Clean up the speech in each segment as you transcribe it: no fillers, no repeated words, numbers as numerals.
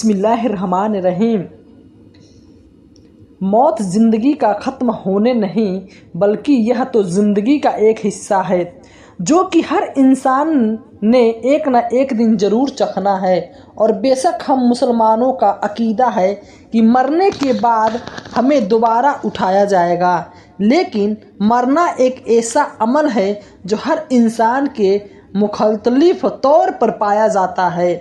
بسم اللہ الرحمن الرحیم۔ موت زندگی کا ختم ہونے نہیں بلکہ یہ تو زندگی کا ایک حصہ ہے جو کہ ہر انسان نے ایک نہ ایک دن ضرور چکھنا ہے، اور بے شک ہم مسلمانوں کا عقیدہ ہے کہ مرنے کے بعد ہمیں دوبارہ اٹھایا جائے گا، لیکن مرنا ایک ایسا عمل ہے جو ہر انسان کے مختلف طور پر پایا جاتا ہے۔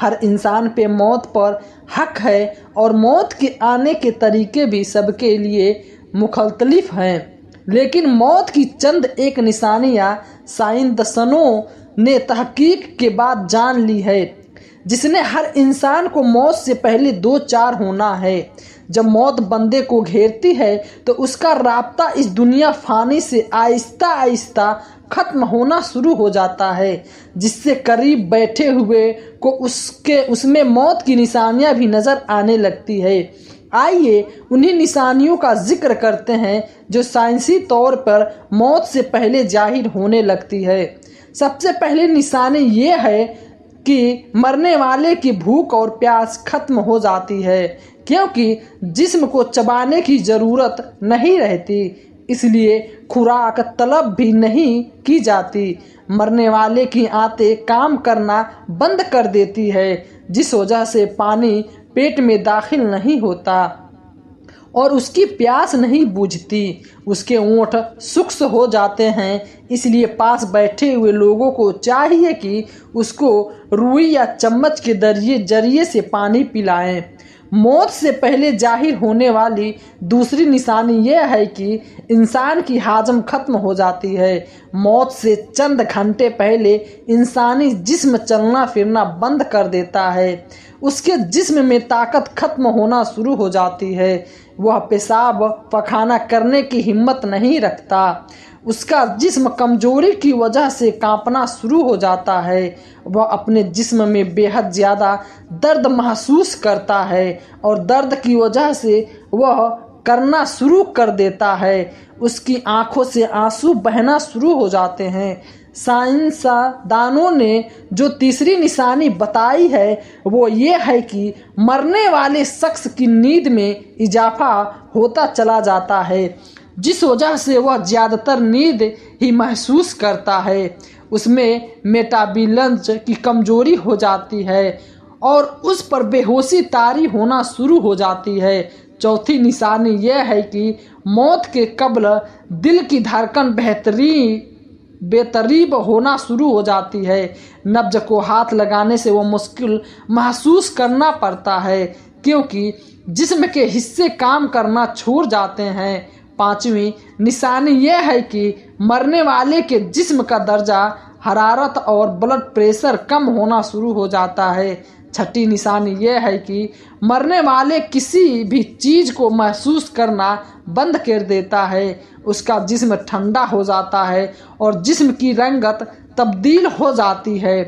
ہر انسان پہ موت پر حق ہے اور موت کے آنے کے طریقے بھی سب کے لیے مختلف ہیں، لیکن موت کی چند ایک نشانیاں سائنسدانوں نے تحقیق کے بعد جان لی ہے، جس نے ہر انسان کو موت سے پہلے دو چار ہونا ہے۔ جب موت بندے کو گھیرتی ہے تو اس کا رابطہ اس دنیا فانی سے آہستہ آہستہ ختم ہونا شروع ہو جاتا ہے، جس سے قریب بیٹھے ہوئے کو اس میں موت کی نشانیاں بھی نظر آنے لگتی ہے۔ آئیے انہی نشانیوں کا ذکر کرتے ہیں جو سائنسی طور پر موت سے پہلے ظاہر ہونے لگتی ہے۔ سب سے پہلی نشانی یہ ہے کہ مرنے والے کی بھوک اور پیاس ختم ہو جاتی ہے، کیونکہ جسم کو چبانے کی ضرورت نہیں رہتی، اس لیے خوراک طلب بھی نہیں کی جاتی۔ مرنے والے کی آنتیں کام کرنا بند کر دیتی ہے، جس وجہ سے پانی پیٹ میں داخل نہیں ہوتا اور اس کی پیاس نہیں بجھتی۔ اس کے ہونٹ خشک ہو جاتے ہیں، اس لیے پاس بیٹھے ہوئے لوگوں کو چاہیے کہ اس کو روئی یا چمچ کے ذریعے سے پانی پلائیں۔ موت سے پہلے ظاہر ہونے والی دوسری نشانی یہ ہے کہ انسان کی ہاضمہ ختم ہو جاتی ہے۔ موت سے چند گھنٹے پہلے انسانی جسم چلنا پھرنا بند کر دیتا ہے، اس کے جسم میں طاقت ختم ہونا شروع ہو جاتی ہے، وہ پیشاب پخانہ کرنے کی ہمت نہیں رکھتا، اس کا جسم کمزوری کی وجہ سے کانپنا شروع ہو جاتا ہے، وہ اپنے جسم میں بے حد زیادہ درد محسوس کرتا ہے اور درد کی وجہ سے وہ کرنا شروع کر دیتا ہے، اس کی آنکھوں سے آنسو بہنا شروع ہو جاتے ہیں۔ سائنسدانوں نے جو تیسری نشانی بتائی ہے وہ یہ ہے کہ مرنے والے شخص کی نیند میں اضافہ ہوتا چلا جاتا ہے، جس وجہ سے وہ زیادہ تر نیند ہی محسوس کرتا ہے، اس میں میٹابولزم کی کمزوری ہو جاتی ہے اور اس پر بے ہوشی طاری ہونا شروع ہو جاتی ہے۔ چوتھی نشانی یہ ہے کہ موت کے قبل دل کی دھڑکن بےترتیب ہونا شروع ہو جاتی ہے، نبض کو ہاتھ لگانے سے وہ مشکل محسوس کرنا پڑتا ہے کیونکہ جسم کے حصے کام کرنا چھوڑ جاتے ہیں۔ پانچویں نشانی یہ ہے کہ مرنے والے کے جسم کا درجہ حرارت اور بلڈ پریشر کم ہونا شروع ہو جاتا ہے۔ چھٹی نشانی یہ ہے کہ مرنے والے کسی بھی چیز کو محسوس کرنا بند کر دیتا ہے، اس کا جسم ٹھنڈا ہو جاتا ہے اور جسم کی رنگت تبدیل ہو جاتی ہے۔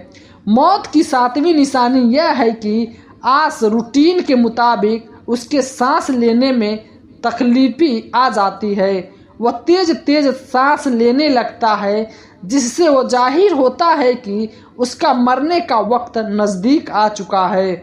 موت کی ساتویں نشانی یہ ہے کہ آس روٹین کے مطابق اس کے سانس لینے میں تکلیفی آ جاتی ہے، وہ تیز تیز سانس لینے لگتا ہے، جس سے وہ ظاہر ہوتا ہے کہ اس کا مرنے کا وقت نزدیک آ چکا ہے۔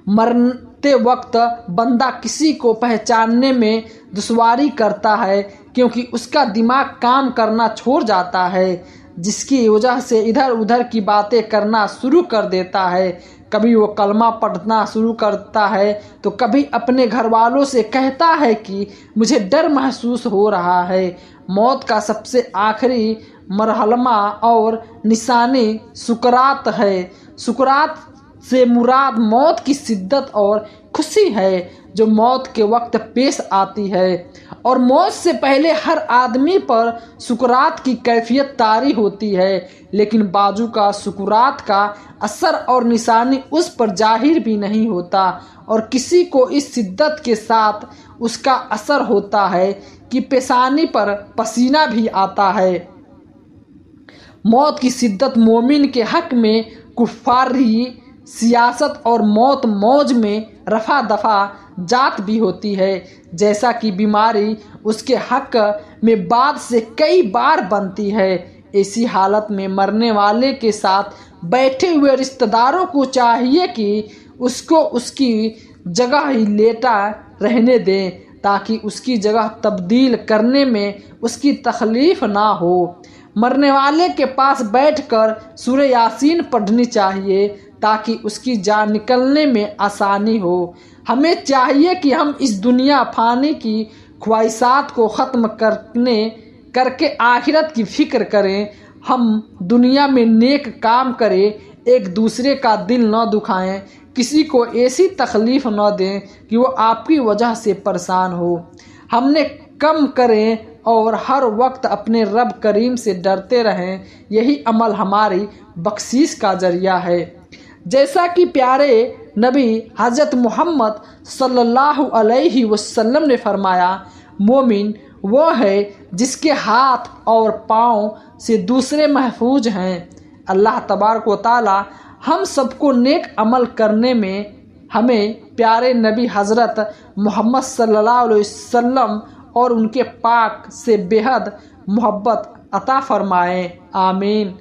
مرتے وقت بندہ کسی کو پہچاننے میں دشواری کرتا ہے کیونکہ اس کا دماغ کام کرنا چھوڑ جاتا ہے، جس کی وجہ سے ادھر ادھر کی باتیں کرنا شروع کر دیتا ہے، کبھی وہ کلمہ پڑھنا شروع کرتا ہے تو کبھی اپنے گھر والوں سے کہتا ہے کہ مجھے ڈر محسوس ہو رہا ہے۔ موت کا سب سے آخری مرحلہ اور نشانی سکرات ہے۔ سکرات سے مراد موت کی شدت اور خوشی ہے جو موت کے وقت پیش آتی ہے، اور موت سے پہلے ہر آدمی پر سکرات کی کیفیت طاری ہوتی ہے، لیکن بعضوں کا سکرات کا اثر اور نشانی اس پر ظاہر بھی نہیں ہوتا، اور کسی کو اس شدت کے ساتھ اس کا اثر ہوتا ہے کہ پیشانی پر پسینہ بھی آتا ہے۔ موت کی شدت مومن کے حق میں کفاری سیاست اور موت موج میں رفع دفع جات بھی ہوتی ہے، جیسا کہ بیماری اس کے حق میں بعد سے کئی بار بنتی ہے۔ ایسی حالت میں مرنے والے کے ساتھ بیٹھے ہوئے رشتہ داروں کو چاہیے کہ اس کو اس کی جگہ ہی لیٹا رہنے دیں تاکہ اس کی جگہ تبدیل کرنے میں اس کی تکلیف نہ ہو۔ مرنے والے کے پاس بیٹھ کر سورہ یاسین پڑھنی چاہیے تاکہ اس کی جان نکلنے میں آسانی ہو۔ ہمیں چاہیے کہ ہم اس دنیا فانی کی خواہشات کو ختم کر کے آخرت کی فکر کریں۔ ہم دنیا میں نیک کام کریں، ایک دوسرے کا دل نہ دکھائیں، کسی کو ایسی تکلیف نہ دیں کہ وہ آپ کی وجہ سے پریشان ہو۔ ہم نے کم کریں اور ہر وقت اپنے رب کریم سے ڈرتے رہیں، یہی عمل ہماری بخشش کا ذریعہ ہے۔ جیسا کہ پیارے نبی حضرت محمد صلی اللہ علیہ وسلم نے فرمایا، مومن وہ ہے جس کے ہاتھ اور پاؤں سے دوسرے محفوظ ہیں۔ اللہ تبارک و تعالی ہم سب کو نیک عمل کرنے میں ہمیں پیارے نبی حضرت محمد صلی اللہ علیہ وسلم اور ان کے پاک سے بے حد محبت عطا فرمائے، آمین۔